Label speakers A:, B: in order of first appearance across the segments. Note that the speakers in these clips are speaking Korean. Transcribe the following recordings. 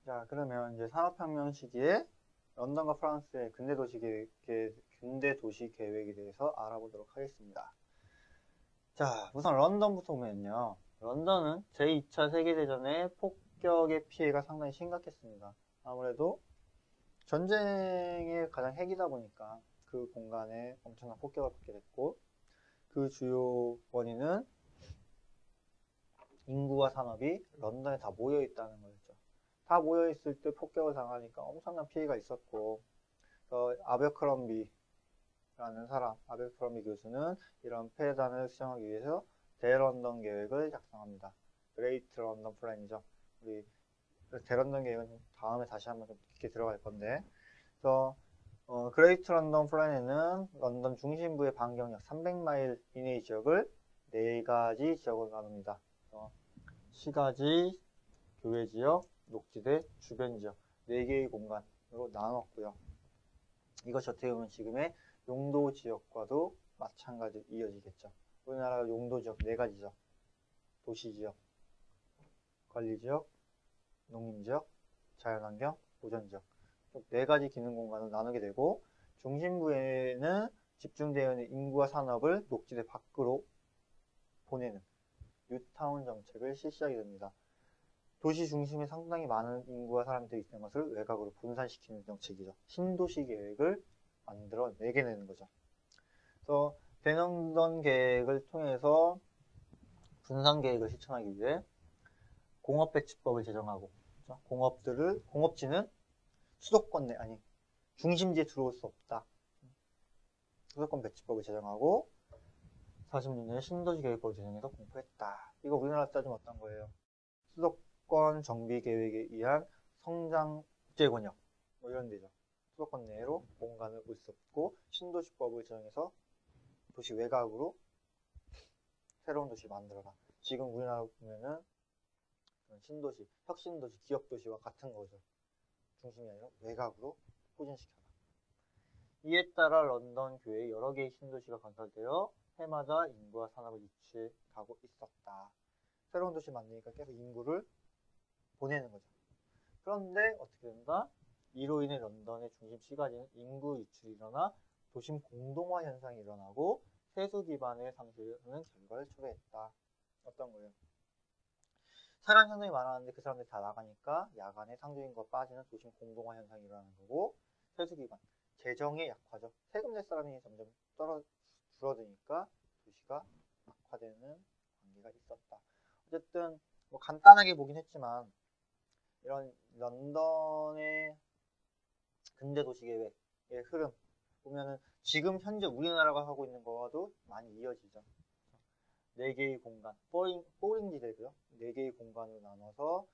A: 자, 그러면 이제 산업혁명 시기에 런던과 프랑스의 근대 도시 계획에 대해서 알아보도록 하겠습니다. 자, 우선 런던부터 보면요. 런던은 제2차 세계대전의 폭격의 피해가 상당히 심각했습니다. 아무래도 전쟁의 가장 핵이다 보니까 그 공간에 엄청난 폭격을 받게 됐고, 그 주요 원인은 인구와 산업이 런던에 다 모여 있다는 거였죠. 다 모여 있을 때 폭격을 당하니까 엄청난 피해가 있었고, 아베크롬비라는 아베크롬비 교수는 이런 폐해단을 수정하기 위해서 대런던 계획을 작성합니다. 그레이트 런던 플랜이죠. 우리 대런던 계획은 다음에 다시 한번 좀 깊게 들어갈 건데, 그래서 그레이트 런던 플랜에는 런던 중심부의 반경약 300마일 이내의 지역을 4가지 지역으로 나눕니다. 시가지, 교외지역, 녹지대, 주변지역 4개의 공간으로 나눴고요. 이것이 어떻게 보면 지금의 용도지역과도 마찬가지로 이어지겠죠. 우리나라가 용도지역 4가지죠. 도시지역, 관리지역, 농림지역, 자연환경, 보전지역 4가지 기능 공간을 나누게 되고, 중심부에는 집중되어 있는 인구와 산업을 녹지대 밖으로 보내는 뉴타운 정책을 실시하게 됩니다. 도시 중심에 상당히 많은 인구와 사람들이 있는 것을 외곽으로 분산시키는 정책이죠. 신도시 계획을 만들어 내게 되는 거죠. 그래서 대런던 계획을 통해서 분산 계획을 실천하기 위해 공업배치법을 제정하고, 공업지는 수도권 내, 중심지에 들어올 수 없다. 수도권 배치법을 제정하고 46년에 신도시 계획법을 제정해서 공포했다. 이거 우리나라 따지면 어떤 거예요? 수도권 정비 계획에 의한 성장 국제 권역 이런 데죠. 수도권 내로 공간을 올 수 없고 신도시법을 제정해서 도시 외곽으로 새로운 도시 만들어라. 지금 우리나라 보면은 신도시, 혁신도시, 기업도시와 같은 거죠. 중심이 아니라 외곽으로 포진시켜라. 이에 따라 런던 교외에 여러 개의 신도시가 건설되어 해마다 인구와 산업을 유치해 가고 있었다. 새로운 도시 만드니까 계속 인구를 보내는 거죠. 그런데 어떻게 된다? 이로 인해 런던의 중심 시가지는 인구 유출이 일어나 도심 공동화 현상이 일어나고 세수 기반의 상실하는 결과를 초래했다. 어떤 거예요? 사람 상당히 많았는데 그 사람들이 다 나가니까 야간에 상주인구가 빠지는 도심 공동화 현상이 일어나는 거고, 세수 기반, 재정의 약화죠. 세금 낼 사람이 점점 줄어드니까 도시가 악화되는 관계가 있었다. 어쨌든 뭐 간단하게 보긴 했지만 이런 런던의 근대 도시 계획의 흐름 보면은 지금 현재 우리나라가 하고 있는 거와도 많이 이어지죠. 4개의 공간, 포링지대고요. 4개의 공간으로 나눠서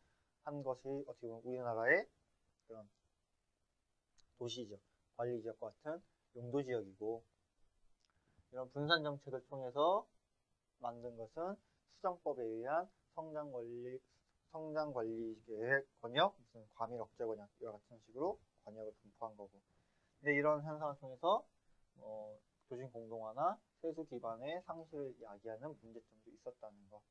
A: 한 것이 어떻게 보면 우리나라의 그런 도시지역, 관리지역과 같은 용도지역이고, 이런 분산 정책을 통해서 만든 것은 수정법에 의한 성장관리계획 권역, 무슨 과밀 억제 권역 이와 같은 식으로 권역을 분포한 거고. 근데 이런 현상을 통해서 도심 공동화나 세수 기반의 상실을 야기하는 문제점도 있었다는 거.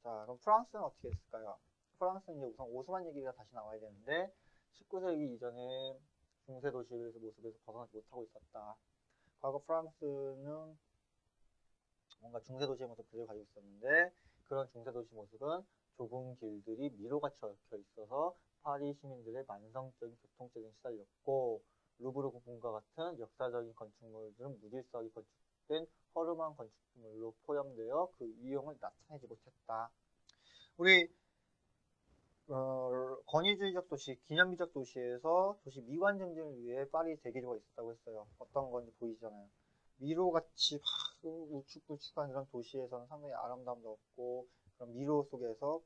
A: 자, 그럼 프랑스는 어떻게 했을까요? 프랑스는 이제 우선 오스만 얘기가 다시 나와야 되는데 19세기 이전에 중세 도시의 모습에서 벗어나지 못하고 있었다. 과거 프랑스는 뭔가 중세 도시의 모습을 그대로 가지고 있었는데, 그런 중세 도시 모습은 좁은 길들이 미로가 적혀 있어서 파리 시민들의 만성적인 교통체증에 시달렸고, 루브르 궁과 같은 역사적인 건축물들은 무질서하게 건축된 허름한 건축물로 포함되어 그 위용을 나타내지 못했다. 우리 권위주의적 도시, 기념비적 도시에서 도시 미관 증진을 위해 파리 대기조가 있었다고 했어요. 어떤 건지 보이잖아요. 미로같이 우측우측한 이런 도시에서는 상당히 아름다움도 없고, 그런 미로 속에서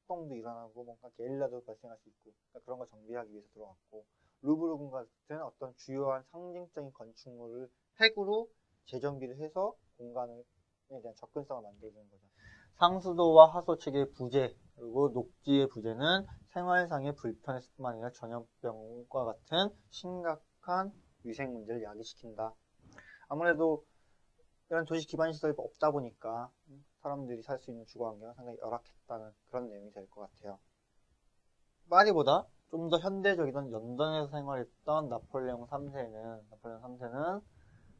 A: 폭동도 일어나고 뭔가 게릴라도 발생할 수 있고, 그러니까 그런 걸 정비하기 위해서 들어갔고, 루브르 궁 같은 어떤 주요한 상징적인 건축물을 핵으로 재정비를 해서 공간에 대한 접근성을 만들어주는 거죠. 상수도와 하소 측의 부재, 그리고 녹지의 부재는 생활상의 불편했을 뿐만 아니라 전염병과 같은 심각한 위생 문제를 야기시킨다. 아무래도 이런 도시 기반 시설이 없다 보니까 사람들이 살 수 있는 주거 환경은 상당히 열악했다는 그런 내용이 될 것 같아요. 파리보다 좀 더 현대적이던 런던에서 생활했던 나폴레옹 3세는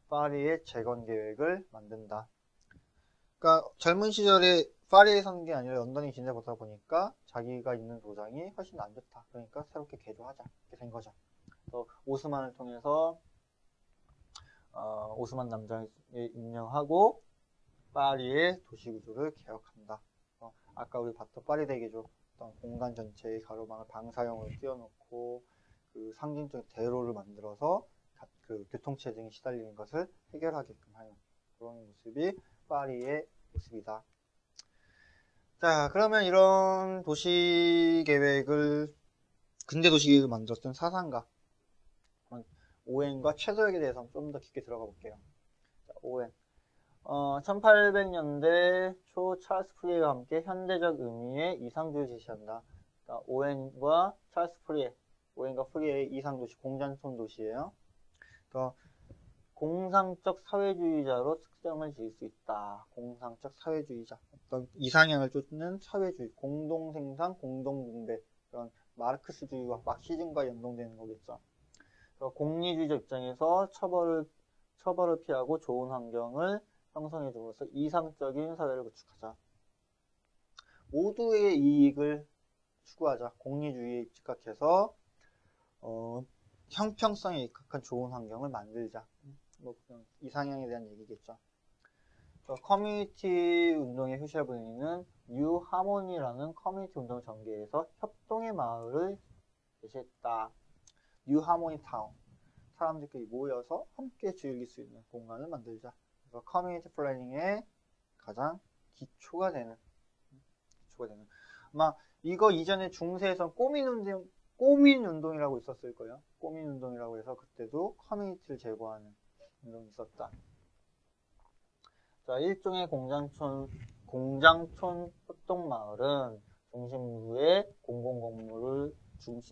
A: 파리의 재건 계획을 만든다. 그러니까 젊은 시절에 파리에 사는 게 아니라 런던에 지내보다 보니까 자기가 있는 도장이 훨씬 안 좋다. 그러니까 새롭게 개조하자. 이렇게 된 거죠. 그래서 오스만을 통해서 오스만 남장에 임명하고 파리의 도시구조를 개혁한다. 아까 우리 봤던 파리 대개조 어떤 공간 전체의 가로막을 방사형으로 띄워놓고 그 상징적 대로를 만들어서 그 교통체증이 시달리는 것을 해결하게끔 하는 그런 모습이 파리의 모습이다. 자, 그러면 이런 근대 도시 계획을 만들었던 사상가 오웬과 최소역에 대해서 좀 더 깊게 들어가 볼게요. 자, 오웬. 1800년대 초 찰스 프리에와 함께 현대적 의미의 이상주의를 제시한다. 그러니까 오웬과 프리에의 이상도시, 공장촌 도시예요. 공상적 사회주의자로 특정을 지을 수 있다. 공상적 사회주의자. 어떤 이상향을 쫓는 사회주의, 공동생산, 공동분배. 그런 마르크스주의와 막시즘과 연동되는 거겠죠. 공리주의자 입장에서 처벌을 피하고 좋은 환경을 형성해 줌으로써 이상적인 사회를 구축하자. 모두의 이익을 추구하자. 공리주의에 입각해서 형평성에 입각한 좋은 환경을 만들자. 뭐 그냥 이상향에 대한 얘기겠죠. 커뮤니티 운동의 효시를 보이는 뉴 하모니라는 커뮤니티 운동을 전개해서 협동의 마을을 제시했다. 뉴 하모니 타운. 사람들끼리 모여서 함께 즐길 수 있는 공간을 만들자. 그래서 커뮤니티 플래닝의 가장 기초가 되는. 아마 이거 이전에 중세에서 꼬민 운동이라고 있었을 거예요. 꼬민 운동이라고 해서 그때도 커뮤니티를 제고하는 운동이 있었다. 자, 일종의 공장촌 협동마을은 중심부에 공공건물을 중간에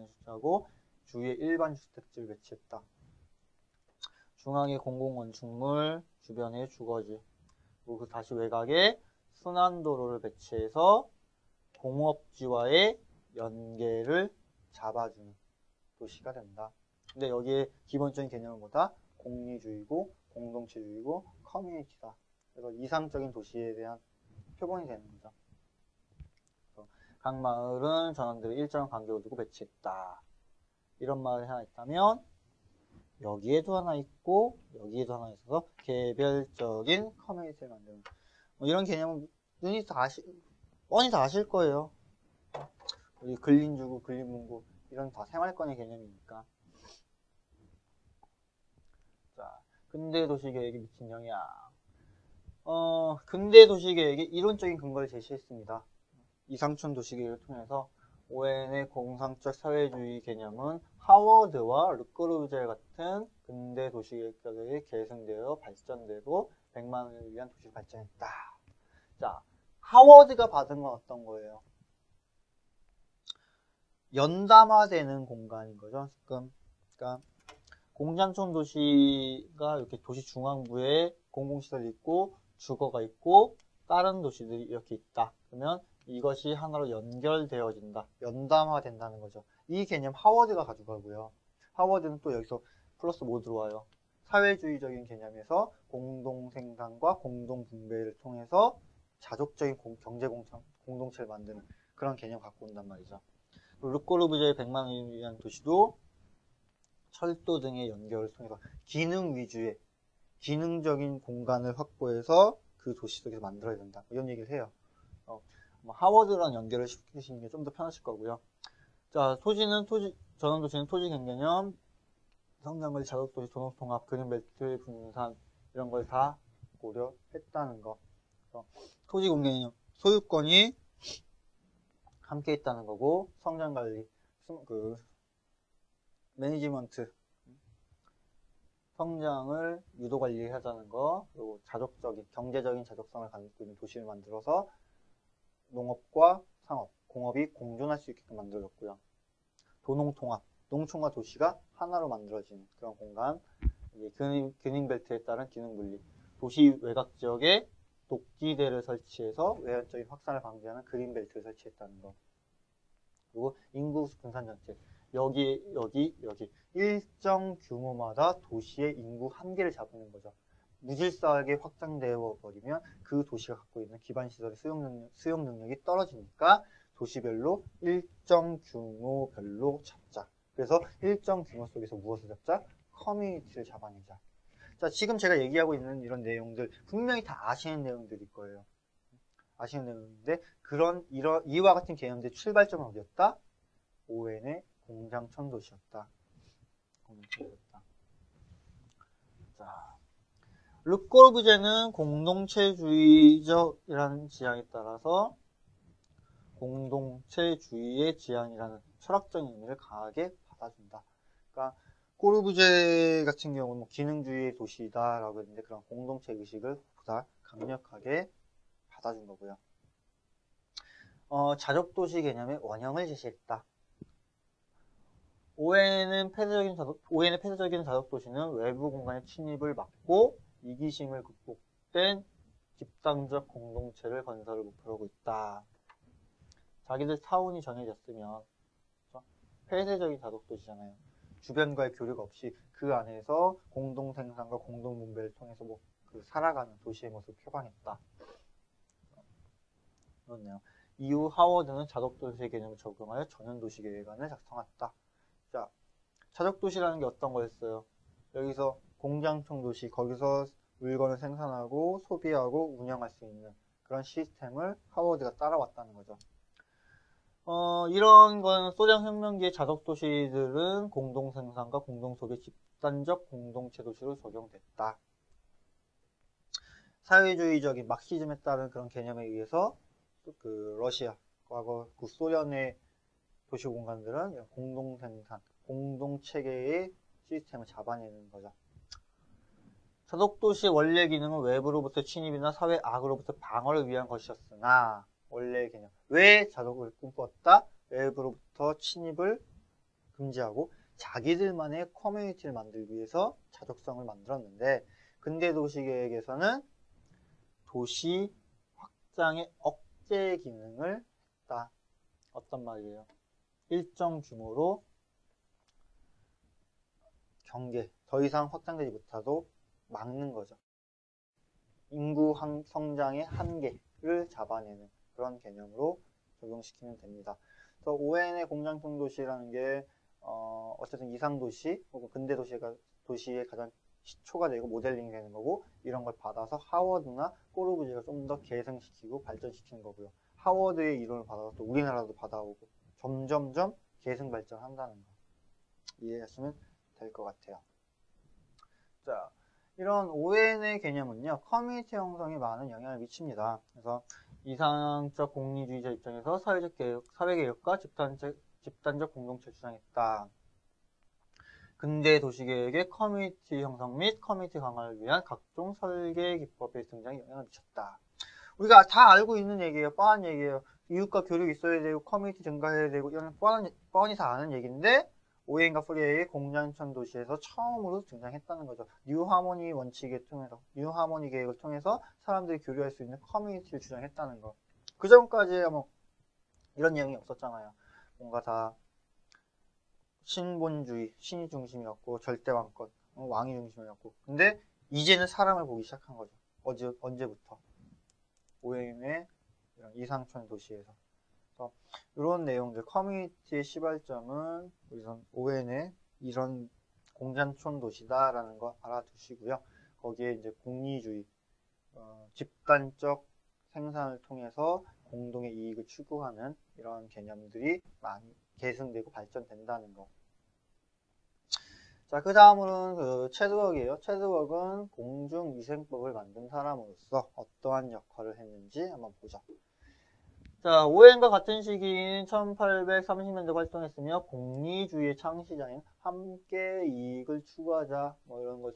A: 주차하고 주위에 일반 주택지를 배치했다. 중앙에 공공건축물, 주변에 주거지. 그리고 다시 외곽에 순환도로를 배치해서 공업지와의 연계를 잡아주는 도시가 된다. 근데 여기에 기본적인 개념은 뭐다? 공리주의고, 공동체주의고, 커뮤니티다. 그래서 이상적인 도시에 대한 표본이 되는 거죠. 각 마을은 전원들을 일정한 간격을 두고 배치했다. 이런 마을이 하나 있다면 여기에도 하나 있고 여기에도 하나 있어서 개별적인 커뮤니티를 만드는 이런 개념은 뻔히 다 아실 거예요. 우리 근린주구, 근린문구 이런 다 생활권의 개념이니까. 자, 근대 도시계획에 미친 영향. 근대 도시계획의 이론적인 근거를 제시했습니다. 이상촌 도시계획을 통해서 오웬의 공상적 사회주의 개념은 하워드와 르꼬르비제 같은 근대 도시계획가들이 계승되어 발전되고 100만을 위한 도시를 발전했다. 자, 하워드가 받은 건 어떤 거예요? 연담화되는 공간인 거죠. 지금 그러니까 공장촌 도시가 이렇게 도시 중앙부에 공공시설이 있고 주거가 있고 다른 도시들이 이렇게 있다. 그러면 이것이 하나로 연결되어진다. 연담화된다는 거죠. 이 개념 하워드가 가져가고요. 하워드는 또 여기서 플러스 뭐 들어와요? 사회주의적인 개념에서 공동생산과 공동분배를 통해서 자족적인 경제 공동체를 만드는 그런 개념 갖고 온단 말이죠. 르꼬르비제의 100만을 위한 도시도 철도 등의 연결을 통해서 기능 위주의 기능적인 공간을 확보해서 그 도시 속에서 만들어야 된다. 이런 얘기를 해요. 하워드랑 연결을 시키시는 게 좀 더 편하실 거고요. 자, 전원도시는 토지경개념, 성장관리, 자족도시, 도농통합, 그린벨트, 분산 이런 걸 다 고려했다는 거. 토지공개념, 소유권이 함께 있다는 거고, 성장관리, 매니지먼트, 성장을 유도관리하자는 거, 그리고 경제적인 자족성을 가지고 있는 도시를 만들어서 농업과 상업, 공업이 공존할 수 있게끔 만들었고요. 도농통합, 농촌과 도시가 하나로 만들어지는 그런 공간, 그린벨트에 따른 기능분리, 도시 외곽 지역에 녹지대를 설치해서 외연적인 확산을 방지하는 그린벨트를 설치했다는 거. 그리고 인구 분산 정책. 여기 일정 규모마다 도시의 인구 한계를 잡는 거죠. 무질서하게 확장되어 버리면 그 도시가 갖고 있는 기반 시설의 수용 능력이 떨어지니까 도시별로 일정 규모별로 잡자. 그래서 일정 규모 속에서 무엇을 잡자? 커뮤니티를 잡아내자. 자, 지금 제가 얘기하고 있는 이런 내용들 분명히 다 아시는 내용들일 거예요. 아시는 내용인데 이와 같은 개념들의 출발점은 어디였다? 오웬의 공장촌 도시였다. 자, 르꼬르부제는 공동체주의적이라는 지향에 따라서 공동체주의의 지향이라는 철학적인 의미를 강하게 받아준다. 그러니까 꼬르부제 같은 경우는 뭐 기능주의의 도시다라고 했는데 그런 공동체 의식을 보다 강력하게 받아준 거고요. 자족도시 개념의 원형을 제시했다. 오웬의 폐쇄적인 자족도시는 외부 공간의 침입을 막고 이기심을 극복된 집단적 공동체를 건설을 목표로 하고 있다. 자기들 타운이 정해졌으면 폐쇄적인 자족도시잖아요. 주변과의 교류가 없이 그 안에서 공동생산과 공동분배를 통해서 살아가는 도시의 모습을 표방했다. 그렇네요. 이후 하워드는 자족도시의 개념을 적용하여 전현도시 계획안을 작성했다. 자, 자족도시라는 게 어떤 거였어요? 여기서 공장총 도시, 거기서 물건을 생산하고 소비하고 운영할 수 있는 그런 시스템을 하워드가 따라왔다는 거죠. 이런 건 소련 혁명기의 자족도시들은 공동생산과 공동소비 집단적 공동체 도시로 적용됐다. 사회주의적인 마크시즘에 따른 그런 개념에 의해서 그 러시아, 과거 구소련의 도시 공간들은 공동생산, 공동체계의 시스템을 잡아내는 거죠. 자족도시의 원래 기능은 외부로부터 침입이나 사회 악으로부터 방어를 위한 것이었으나 원래 개념. 왜 자족을 꿈꿨다? 외부로부터 침입을 금지하고 자기들만의 커뮤니티를 만들기 위해서 자족성을 만들었는데 근대 도시계획에서는 도시 확장의 억제 기능을 했다. 어떤 말이에요? 일정 규모로 경계, 더 이상 확장되지 못하도록 막는 거죠. 인구 성장의 한계를 잡아내는 그런 개념으로 적용시키면 됩니다. 그래서 오웬의 공장총 도시라는 게 어쨌든 이상도시 혹은 근대 도시의 가장 시초가 되고 모델링이 되는 거고 이런 걸 받아서 하워드나 꼬르부지가 좀 더 계승시키고 발전시키는 거고요. 하워드의 이론을 받아서 또 우리나라도 받아오고 점점점 계승 발전한다는 거 이해하시면 될 것 같아요. 자, 이런 ON의 개념은요, 커뮤니티 형성에 많은 영향을 미칩니다. 그래서 이상적 공리주의자 입장에서 사회개혁과 집단적 공동체 주장했다. 근대 도시계획의 커뮤니티 형성 및 커뮤니티 강화를 위한 각종 설계 기법의 등장에 영향을 미쳤다. 우리가 다 알고 있는 얘기예요. 뻔한 얘기예요. 이웃과 교류가 있어야 되고 커뮤니티 증가해야 되고 이런 뻔히 다 아는 얘기인데 오웬과 프리에의 공장촌 도시에서 처음으로 등장했다는 거죠. 뉴하모니 원칙을 통해서, 뉴하모니 계획을 통해서 사람들이 교류할 수 있는 커뮤니티를 주장했다는 거. 그 전까지 뭐 이런 내용이 없었잖아요. 뭔가 다 신본주의, 신이 중심이었고 절대왕권, 왕이 중심이었고. 근데 이제는 사람을 보기 시작한 거죠. 언제부터? 오웬의 이상촌 도시에서. 이런 내용들, 커뮤니티의 시발점은 우선 오웬의 이런 공장촌 도시다라는 거 알아두시고요. 거기에 이제 공리주의, 집단적 생산을 통해서 공동의 이익을 추구하는 이런 개념들이 많이 계승되고 발전된다는 거. 자, 그 다음으로는 그 체드웍이에요. 체드웍은 공중위생법을 만든 사람으로서 어떠한 역할을 했는지 한번 보죠. 자, 오웬과 같은 시기인 1830년대 활동했으며 공리주의의 창시자인 함께 이익을 추구하자 뭐 이런 걸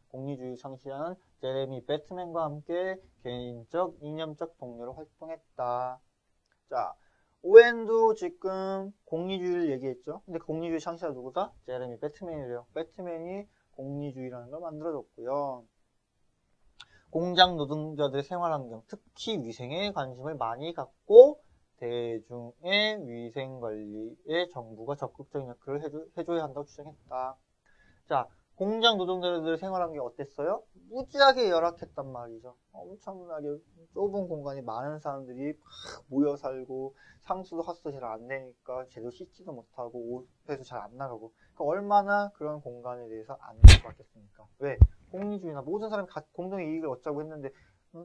A: 공리주의 창시한 제레미 배트맨과 함께 개인적, 이념적 동료로 활동했다. 자, 오웬도 지금 공리주의를 얘기했죠. 근데 공리주의 창시자 누구다? 제레미 배트맨이래요. 배트맨이 공리주의라는 걸 만들어줬고요. 공장 노동자들의 생활환경, 특히 위생에 관심을 많이 갖고 대중의 위생관리에 정부가 적극적인 역할을 해줘야 한다고 주장했다. 자, 공장 노동자들의 생활환경이 어땠어요? 무지하게 열악했단 말이죠. 엄청나게 좁은 공간에 많은 사람들이 막 모여 살고, 상수도 하수도 잘 안 되니까 제대로 씻지도 못하고 옷에서 잘 안 나가고, 그러니까 얼마나 그런 공간에 대해서 안 좋을 것 같겠습니까? 왜? 공리주의나 모든 사람이 공동의 이익을 얻자고 했는데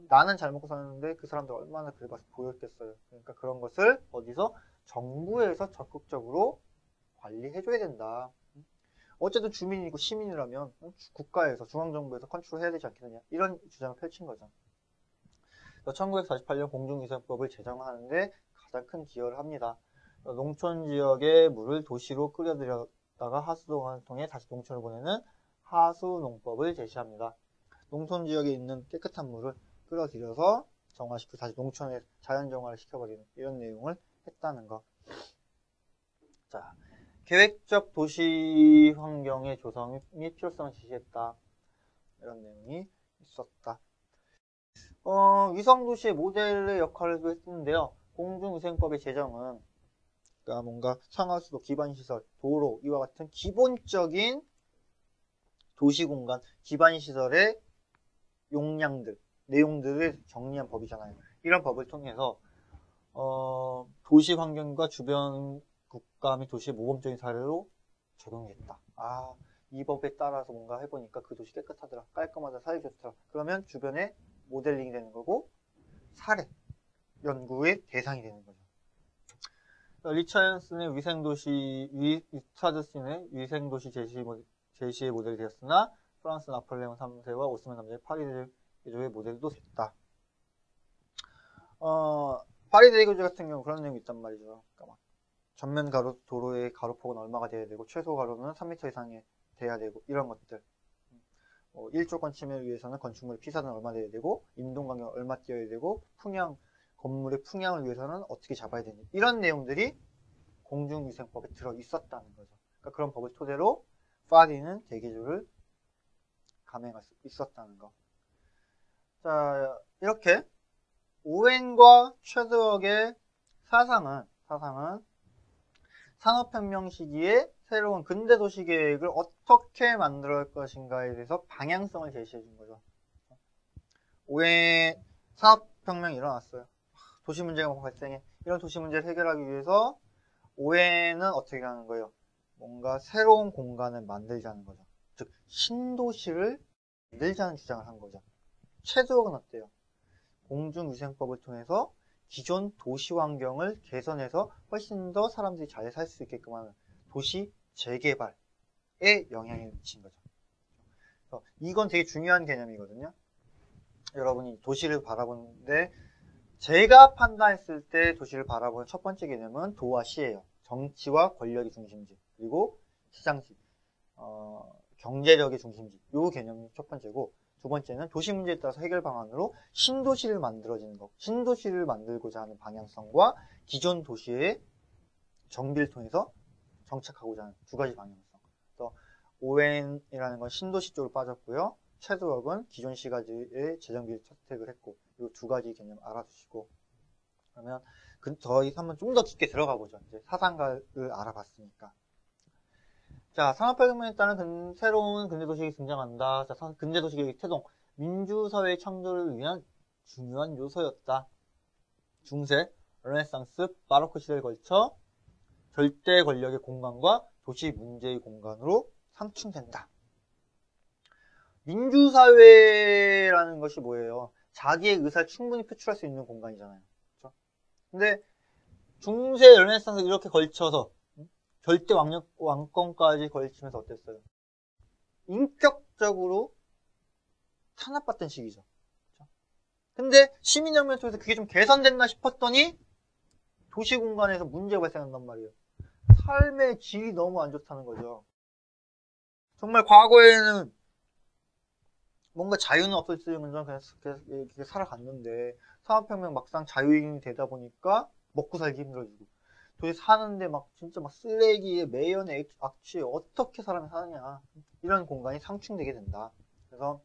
A: 나는 잘 먹고 사는데 그 사람들 얼마나 그래 봐서 보였겠어요. 그러니까 그런 것을 어디서? 정부에서 적극적으로 관리해줘야 된다. 어쨌든 주민이고 시민이라면 국가에서, 중앙정부에서 컨트롤해야 되지 않겠느냐, 이런 주장을 펼친 거죠. 1948년 공중위생법을 제정하는데 가장 큰 기여를 합니다. 농촌 지역의 물을 도시로 끓여들였다가 하수도를 통해 다시 농촌을 보내는 하수농법을 제시합니다. 농촌 지역에 있는 깨끗한 물을 끌어들여서 정화시키고 다시 농촌에 자연정화를 시켜버리는 이런 내용을 했다는 거. 자, 계획적 도시 환경의 조성 및 필요성을 제시했다. 이런 내용이 있었다. 위성도시의 모델의 역할을 했는데요. 공중위생법의 제정은 그러니까 뭔가 상하수도, 기반시설, 도로 이와 같은 기본적인 도시공간, 기반시설의 용량들, 내용들을 정리한 법이잖아요. 이런 법을 통해서 도시 환경과 주변 국가 및 도시의 모범적인 사례로 적용했다. 이 법에 따라서 뭔가 해보니까 그 도시 깨끗하더라, 깔끔하다, 살기 좋더라. 그러면 주변에 모델링이 되는 거고 사례, 연구의 대상이 되는 거죠. 리차드슨의 위생도시 제시의 모델이 되었으나 프랑스 나폴레옹 3세와 오스만 남자의 파리 대교조의 모델도 됐다. 파리 대교조 같은 경우 그런 내용이 있단 말이죠. 그러니까 막 전면 도로의 가로폭은 얼마가 돼야 되고 최소 가로는 3m 이상이 돼야 되고 이런 것들. 1조권 침해를 위해서는 건축물의 피사는 얼마 돼야 되고 임동간격은 얼마 띄어야 되고 건물의 풍향을 위해서는 어떻게 잡아야 되는지, 이런 내용들이 공중위생법에 들어 있었다는 거죠. 그러니까 그런 법을 토대로 파리는 대개조를 감행할 수 있었다는 거. 자, 이렇게 오웬과 최드웍의 사상은 산업혁명 시기에 새로운 근대도시 계획을 어떻게 만들 것인가에 대해서 방향성을 제시해 준 거죠. 오웬 산업혁명이 일어났어요. 도시 문제가 발생해. 이런 도시 문제를 해결하기 위해서 오웬은 어떻게 하는 거예요? 뭔가 새로운 공간을 만들자는 거죠. 즉 신도시를 만들자는 주장을 한 거죠. 최드웍은 어때요? 공중위생법을 통해서 기존 도시 환경을 개선해서 훨씬 더 사람들이 잘 살 수 있게끔 하는 도시 재개발에 영향을 미친 거죠. 이건 되게 중요한 개념이거든요. 여러분이 도시를 바라보는데 제가 판단했을 때 도시를 바라보는 첫 번째 개념은 도와 시예요. 정치와 권력의 중심지, 그리고 시장지, 경제력의 중심지, 이 개념이 첫 번째고, 두 번째는 도시 문제에 따라서 해결 방안으로 신도시를 만들어지는 것, 신도시를 만들고자 하는 방향성과 기존 도시의 정비를 통해서 정착하고자 하는 두 가지 방향성. 그래서 오웬이라는 건 신도시 쪽으로 빠졌고요. 최드웍은 기존 시가지의 재정비를 채택을 했고, 이 두 가지 개념 알아두시고, 그러면 저희 한번 좀 더 깊게 들어가 보죠. 이제 사상가를 알아봤으니까. 자, 산업혁명에 따른 새로운 근대도시가 등장한다. 자, 근대도시 계획 태동, 민주사회 창조를 위한 중요한 요소였다. 중세, 르네상스, 바로크 시대를 걸쳐 절대 권력의 공간과 도시 문제의 공간으로 상충된다. 민주사회라는 것이 뭐예요? 자기의 의사를 충분히 표출할 수 있는 공간이잖아요. 그렇죠? 근데 중세, 르네상스 이렇게 걸쳐서 절대 왕권까지 걸치면서 어땠어요? 인격적으로 탄압받던 시기죠. 그렇죠? 근데 시민혁명을 통해서 그게 좀 개선됐나 싶었더니 도시 공간에서 문제가 발생한단 말이에요. 삶의 질이 너무 안 좋다는 거죠. 정말 과거에는 뭔가 자유는 없었으면 그냥 살아갔는데 산업혁명 막상 자유인이 되다 보니까 먹고 살기 힘들어지고, 도대체 사는데 진짜 쓰레기에 매연에 악취에 어떻게 사람이 사느냐, 이런 공간이 상충되게 된다. 그래서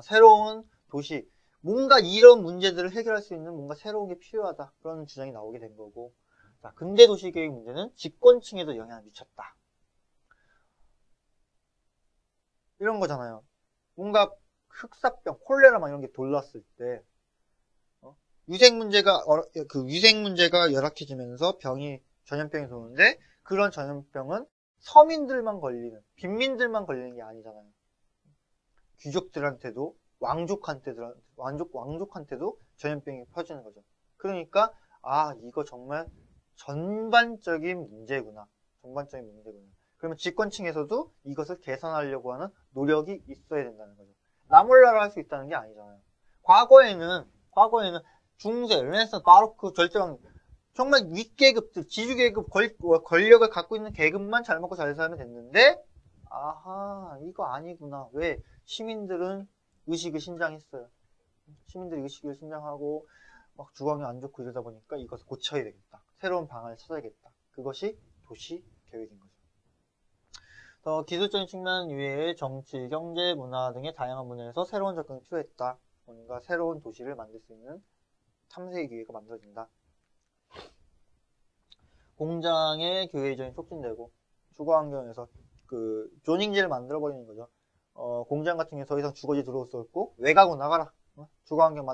A: 새로운 도시, 뭔가 이런 문제들을 해결할 수 있는 뭔가 새로운 게 필요하다. 그런 주장이 나오게 된 거고. 자, 근대 도시계획 문제는 집권층에도 영향을 미쳤다. 이런 거잖아요. 뭔가 흑사병, 콜레라 막 이런 게 돌았을 때, 위생 문제가 열악해지면서 전염병이 도는데, 그런 전염병은 서민들만 걸리는, 빈민들만 걸리는 게 아니잖아요. 귀족들한테도, 왕족한테도 전염병이 퍼지는 거죠. 그러니까, 이거 정말 전반적인 문제구나. 그러면 집권층에서도 이것을 개선하려고 하는 노력이 있어야 된다는 거죠. 나 몰라라 할 수 있다는 게 아니잖아요. 과거에는 중세, 르네상스, 바로크, 절대왕 정말 윗계급들, 지주계급, 권력을 갖고 있는 계급만 잘 먹고 잘 살면 됐는데 이거 아니구나. 왜? 시민들은 의식을 신장했어요. 시민들이 의식을 신장하고 막 주거환경이 안 좋고 이러다 보니까 이것을 고쳐야 되겠다. 새로운 방안을 찾아야겠다. 그것이 도시계획인 거죠. 기술적인 측면 이외에 정치, 경제, 문화 등의 다양한 분야에서 새로운 접근이 필요했다. 뭔가 새로운 도시를 만들 수 있는 탐색의 기회가 만들어진다. 공장의 교외적인 촉진되고 주거환경에서 조닝지를 만들어버리는 거죠. 공장 같은 경우에 더 이상 주거지 들어올 수 없고 외곽으로 나가라. 주거환경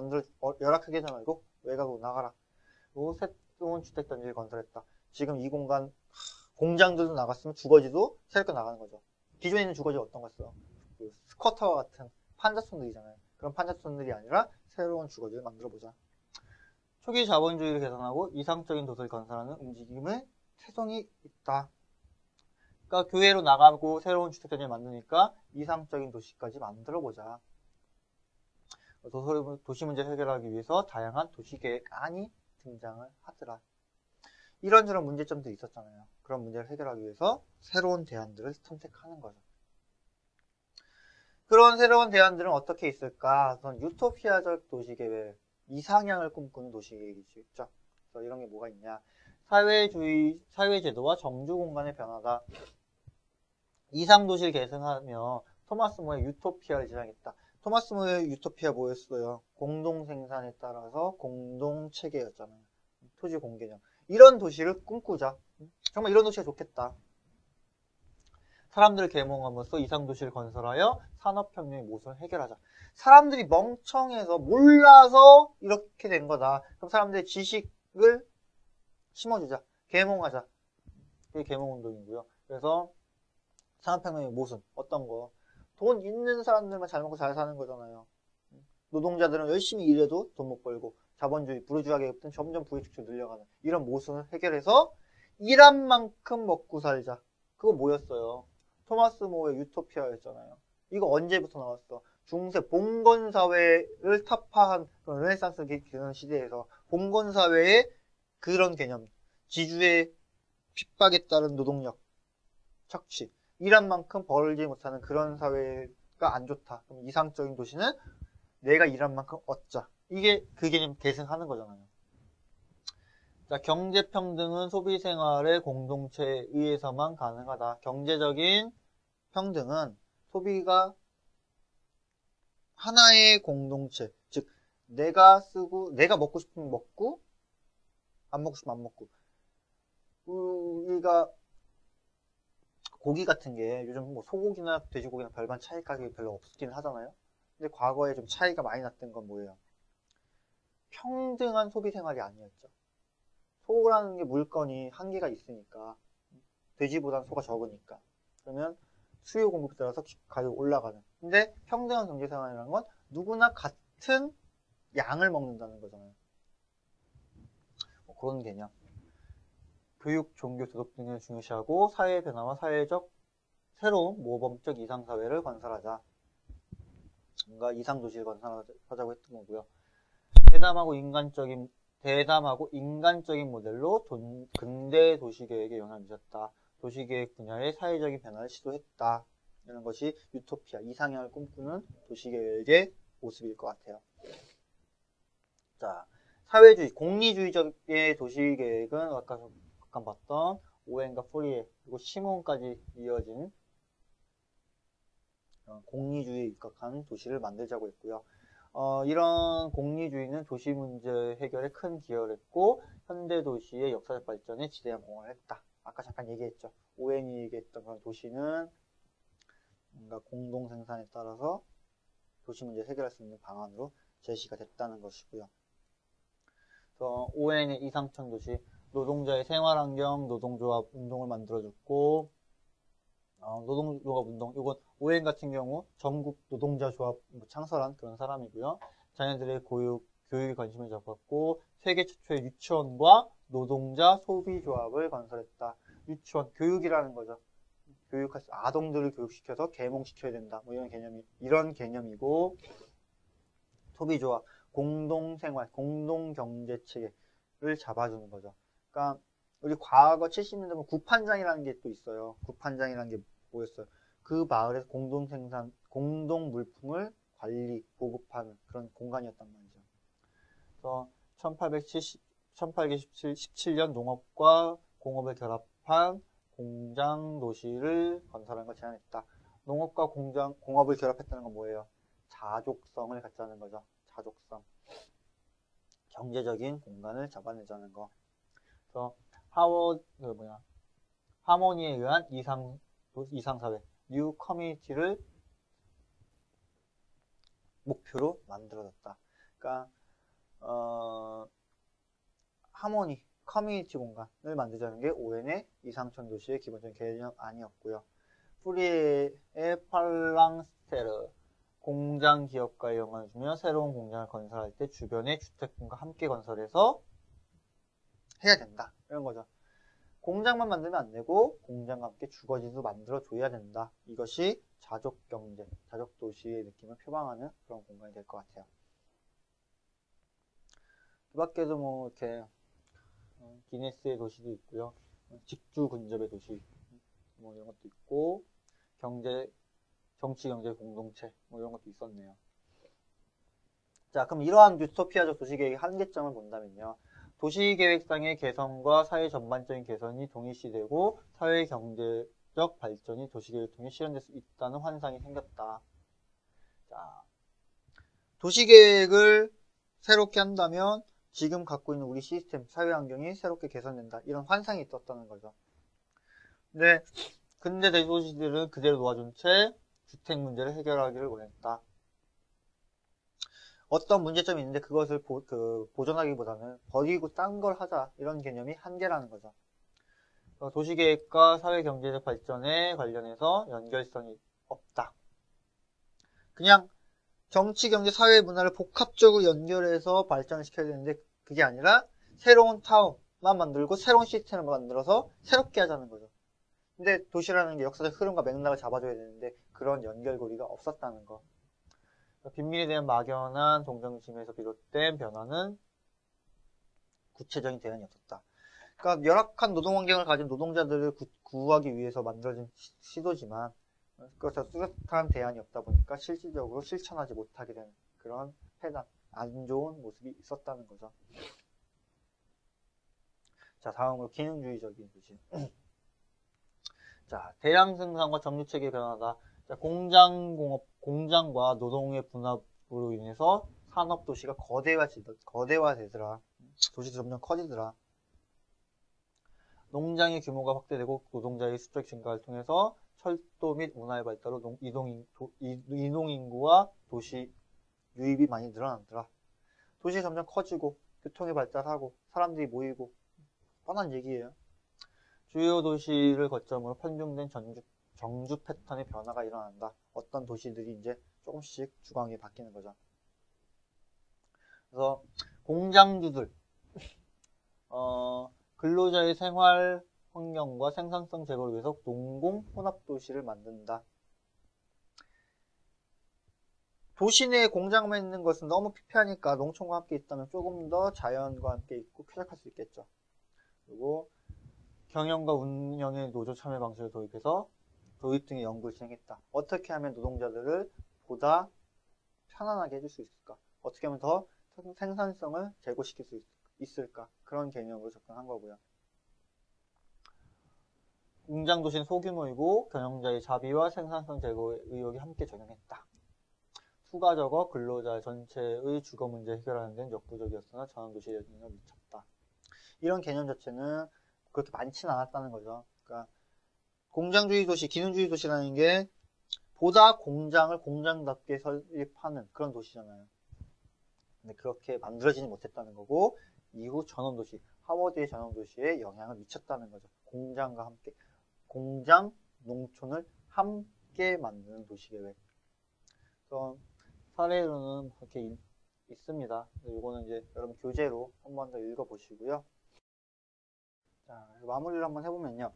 A: 열악하게 하지 말고 외곽으로 나가라. 그리고 새로운 주택단지를 건설했다. 지금 이 공간 공장들도 나갔으면 주거지도 새롭게 나가는 거죠. 기존에 있는 주거지가 어떤 거였어요? 스쿼터와 같은 판자촌들이잖아요. 그런 판자촌들이 아니라 새로운 주거지를 만들어보자. 초기 자본주의를 개선하고 이상적인 도시를 건설하는 움직임을 태동이 있다. 그러니까 교외로 나가고 새로운 주택단지를 만드니까 이상적인 도시까지 만들어보자. 도시 문제를 해결하기 위해서 다양한 도시계획안이 등장을 하더라. 이런저런 문제점들이 있었잖아요. 그런 문제를 해결하기 위해서 새로운 대안들을 탐색하는 거죠. 그런 새로운 대안들은 어떻게 있을까? 우선 유토피아적 도시계획, 이상향을 꿈꾸는 도시계획이죠. 그래서 이런 게 뭐가 있냐? 사회제도와 정주공간의 변화다. 이상도시를 계승하며 토마스 모의 유토피아를 지향했다. 토마스 모의 유토피아 뭐였어요? 공동생산에 따라서 공동체계였잖아요. 토지 공개념. 이런 도시를 꿈꾸자. 정말 이런 도시가 좋겠다. 사람들을 계몽함으로써 이상도시를 건설하여 산업혁명의 모순을 해결하자. 사람들이 멍청해서 몰라서 이렇게 된 거다. 그럼 사람들의 지식을 심어주자. 계몽하자. 그게 계몽운동이고요. 그래서 산업혁명의 모순. 어떤 거? 돈 있는 사람들만 잘 먹고 잘 사는 거잖아요. 노동자들은 열심히 일해도 돈 못 벌고 자본주의, 부르주아 계급은 점점 부의 축소로 늘려가는 이런 모순을 해결해서 일한 만큼 먹고 살자. 그거 뭐였어요? 토마스 모의 유토피아였잖아요. 이거 언제부터 나왔어? 중세 봉건사회를 타파한 르네상스 기원 시대에서 봉건사회의 그런 개념, 지주의 핍박에 따른 노동력 착취, 일한 만큼 벌지 못하는 그런 사회가 안 좋다. 그럼 이상적인 도시는 내가 일한 만큼 얻자. 이게 그 개념 계승하는 거잖아요. 자, 경제평등은 소비생활의 공동체에 의해서만 가능하다. 경제적인 평등은 소비가 하나의 공동체, 즉 내가 먹고 싶으면 먹고 안 먹고 싶으면 안 먹고. 우리가 고기 같은 게 요즘 뭐 소고기나 돼지고기나 별반 차이 가격이 별로 없긴 하잖아요. 근데 과거에 좀 차이가 많이 났던 건 뭐예요? 평등한 소비 생활이 아니었죠. 소라는 게 물건이 한계가 있으니까 돼지보다는 소가 적으니까 그러면 수요 공급에 따라서 가격이 올라가는. 근데 평등한 경제 생활이라는 건 누구나 같은 양을 먹는다는 거잖아요. 그런 개념. 교육, 종교, 도덕 등을 중요시하고 사회 변화와 사회적 새로운 모범적 이상사회를 건설하자. 뭔가 이상도시를 건설하자고 했던 거고요. 대담하고 인간적인 모델로 근대 도시계획에 영향을 미쳤다. 도시계획 분야의 사회적인 변화를 시도했다. 이런 것이 유토피아, 이상향을 꿈꾸는 도시계획의 모습일 것 같아요. 자, 사회주의, 공리주의적의 도시계획은 아까 잠깐 봤던 오웬과 포리에 그리고 시몬까지 이어진 공리주의에 입각한 도시를 만들자고 했고요. 이런 공리주의는 도시 문제 해결에 큰 기여를 했고 현대 도시의 역사적 발전에 지대한 공헌을 했다. 아까 잠깐 얘기했죠. 오웬이 얘기했던 그런 도시는 뭔가 공동 생산에 따라서 도시 문제를 해결할 수 있는 방안으로 제시가 됐다는 것이고요. 그래서 오웬의 이상천 도시, 노동자의 생활환경, 노동조합 운동을 만들어줬고, 노동조합 운동, 이건 오웬 같은 경우 전국 노동자 조합 창설한 그런 사람이고요. 자녀들의 교육에 관심을 잡았고, 세계 최초의 유치원과 노동자 소비조합을 건설했다. 유치원, 교육이라는 거죠. 아동들을 교육시켜서 계몽시켜야 된다. 뭐 이런 개념이고, 소비조합, 공동생활, 공동경제체계를 잡아주는 거죠. 그러니까 우리 과거 70년대 보면 구판장이라는 게 또 있어요. 구판장이라는 게 뭐였어요? 그 마을에서 공동생산, 공동물품을 관리, 보급하는 그런 공간이었단 말이죠. 그래서 1817년 농업과 공업을 결합한 공장 도시를 건설한 걸 제안했다. 농업과 공업을 결합했다는 건 뭐예요? 자족성을 갖자는 거죠. 자족성. 경제적인 공간을 잡아내자는 거. 그래서 하모니에 의한 이상사회, 뉴 커뮤니티를 목표로 만들어졌다. 그러니까 커뮤니티 공간을 만들자는 게 오웬의 이상천 도시의 기본적인 개념 아니었고요. 프리에의 팔랑스테르, 공장 기업가의 영향을 주며 새로운 공장을 건설할 때 주변의 주택군과 함께 건설해서 해야 된다. 이런 거죠. 공장만 만들면 안 되고 공장과 함께 주거지도 만들어줘야 된다. 이것이 자족경제, 자족도시의 느낌을 표방하는 그런 공간이 될 것 같아요. 그 밖에도 뭐 이렇게 기네스의 도시도 있고요. 직주 근접의 도시 뭐 이런 것도 있고 정치 경제 공동체 뭐 이런 것도 있었네요. 자, 그럼 이러한 유토피아적 도시계획의 한계점을 본다면요. 도시계획상의 개선과 사회 전반적인 개선이 동일시되고 사회 경제적 발전이 도시계획을 통해 실현될 수 있다는 환상이 생겼다. 자, 도시계획을 새롭게 한다면 지금 갖고 있는 우리 시스템, 사회 환경이 새롭게 개선된다. 이런 환상이 있었다는 거죠. 근데 근대 대도시들은 그대로 놓아준 채 주택 문제를 해결하기를 원했다. 어떤 문제점이 있는데 그것을 보존하기보다는 버리고 딴 걸 하자. 이런 개념이 한계라는 거죠. 도시계획과 사회경제적 발전에 관련해서 연결성이 없다. 그냥 정치, 경제, 사회, 문화를 복합적으로 연결해서 발전을 시켜야 되는데 그게 아니라 새로운 타운만 만들고 새로운 시스템을 만들어서 새롭게 하자는 거죠. 근데 도시라는 게 역사적 흐름과 맥락을 잡아줘야 되는데 그런 연결고리가 없었다는 거. 빈민에 대한 막연한 동정심에서 비롯된 변화는 구체적인 대안이 없었다. 그러니까 열악한 노동 환경을 가진 노동자들을 구하기 위해서 만들어진 시도지만 그것에 뚜렷한 대안이 없다 보니까 실질적으로 실천하지 못하게 되는 그런 패단, 안 좋은 모습이 있었다는 거죠. 자, 다음으로 기능주의적인 도시. 자, 대량 생산과 정규체계 변화다. 자, 공장과 노동의 분합으로 인해서 산업도시가 거대화되더라. 도시도 점점 커지더라. 농장의 규모가 확대되고 노동자의 수적 증가를 통해서 철도 및 운하의 발달로 이농인구와 도시 유입이 많이 늘어나더라. 도시가 점점 커지고 교통이 발달하고 사람들이 모이고 뻔한 얘기예요. 주요 도시를 거점으로 편중된 정주 패턴의 변화가 일어난다. 어떤 도시들이 이제 조금씩 주광이 바뀌는 거죠. 그래서 공장주들 근로자의 생활 환경과 생산성 제고를 위해서 농공 혼합도시를 만든다. 도시 내에 공장만 있는 것은 너무 피폐하니까 농촌과 함께 있다면 조금 더 자연과 함께 있고 쾌적할 수 있겠죠. 그리고 경영과 운영의 노조 참여 방식을 도입해서 도입 등의 연구를 진행했다. 어떻게 하면 노동자들을 보다 편안하게 해줄 수 있을까? 어떻게 하면 더 생산성을 제고시킬 수 있을까? 그런 개념으로 접근한 거고요. 공장 도시는 소규모이고 경영자의 자비와 생산성 제고의 의욕이 함께 적용했다. 수가 적어 근로자 전체의 주거 문제 해결하는 데는 역부족이었으나 전원도시의 영향을 미쳤다. 이런 개념 자체는 그렇게 많지는 않았다는 거죠. 그러니까 공장주의 도시, 기능주의 도시라는 게 보다 공장을 공장답게 설립하는 그런 도시잖아요. 근데 그렇게 만들어지지 못했다는 거고, 이후 전원도시, 하워드의 전원도시에 영향을 미쳤다는 거죠. 공장과 함께, 공장, 농촌을 함께 만드는 도시계획. 그런 사례로는 그렇게 있습니다. 이거는 이제 여러분 교재로 한 번 더 읽어보시고요. 자, 마무리를 한번 해보면요.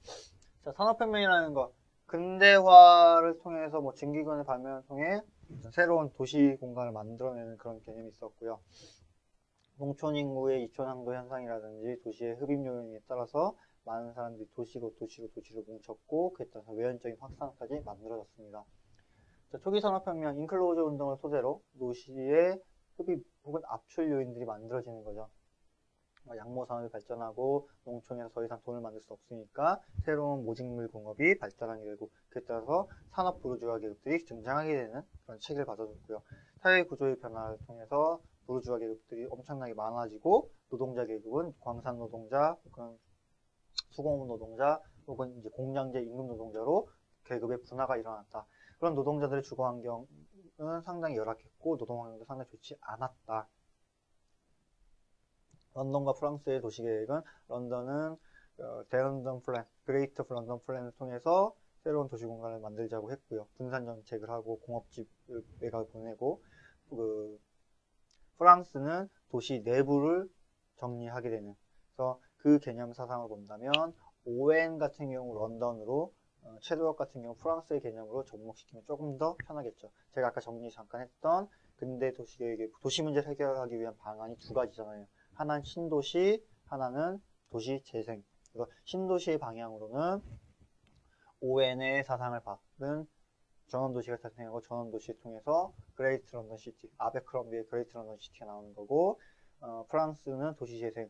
A: 자, 산업혁명이라는 거, 근대화를 통해서 뭐 증기관의 발명을 통해 새로운 도시 공간을 만들어내는 그런 개념이 있었고요. 농촌 인구의 이촌항도 현상이라든지 도시의 흡입 요인에 따라서 많은 사람들이 도시로 뭉쳤고, 그에 따라서 외연적인 확산까지 만들어졌습니다. 자, 초기 산업혁명 인클로저 운동을 소재로 도시의 흡입 혹은 압출 요인들이 만들어지는 거죠. 양모 산업이 발전하고 농촌에서 더 이상 돈을 만들 수 없으니까 새로운 모직물 공업이 발달하게 되고, 그에 따라서 산업 부르주아 계급들이 등장하게 되는 그런 체계를 받아줬고요. 사회 구조의 변화를 통해서 부르주아 계급들이 엄청나게 많아지고, 노동자 계급은 광산 노동자, 혹은 수공업 노동자, 혹은 이제 공장제 임금 노동자로 계급의 분화가 일어났다. 그런 노동자들의 주거 환경은 상당히 열악했고, 노동 환경도 상당히 좋지 않았다. 런던과 프랑스의 도시계획은, 런던은 대런던 플랜, 그레이트 런던 플랜을 통해서 새로운 도시 공간을 만들자고 했고요. 분산 정책을 하고 공업집 외곽을 보내고, 프랑스는 도시 내부를 정리하게 되는. 그래서 그 개념 사상을 본다면 오웬 같은 경우 런던으로, 체드웍 같은 경우 프랑스의 개념으로 접목시키면 조금 더 편하겠죠. 제가 아까 정리 잠깐 했던 근대 도시계획의 도시 문제를 해결하기 위한 방안이 두 가지잖아요. 하나는 신도시, 하나는 도시 재생. 그래서 신도시의 방향으로는 오웬의 사상을 받은 전원도시가 탄생하고, 전원도시를 통해서 그레이트 런던 시티, 아베크롬비의 그레이트 런던 시티가 나오는 거고, 프랑스는 도시재생,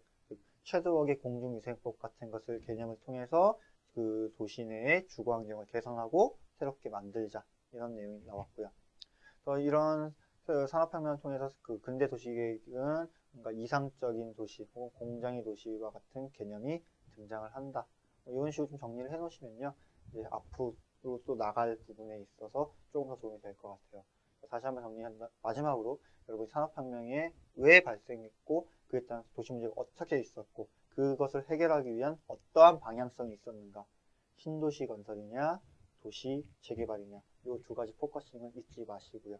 A: 체드웍의 공중위생법 같은 것을 개념을 통해서 그 도시 내의 주거 환경을 개선하고 새롭게 만들자, 이런 내용이 나왔고요. 그래서 이런 산업혁명을 통해서 그 근대 도시계획은 뭔가 이상적인 도시 혹은 공장의 도시와 같은 개념이 등장을 한다. 이런 식으로 좀 정리를 해 놓으시면요, 이제 앞으로 또 나갈 부분에 있어서 조금 더 도움이 될 것 같아요. 다시 한번 정리한다. 마지막으로 여러분 산업혁명이 왜 발생했고, 그에 따른 도시 문제가 어떻게 있었고, 그것을 해결하기 위한 어떠한 방향성이 있었는가. 신도시 건설이냐, 도시 재개발이냐, 이 두 가지 포커싱을 잊지 마시고요.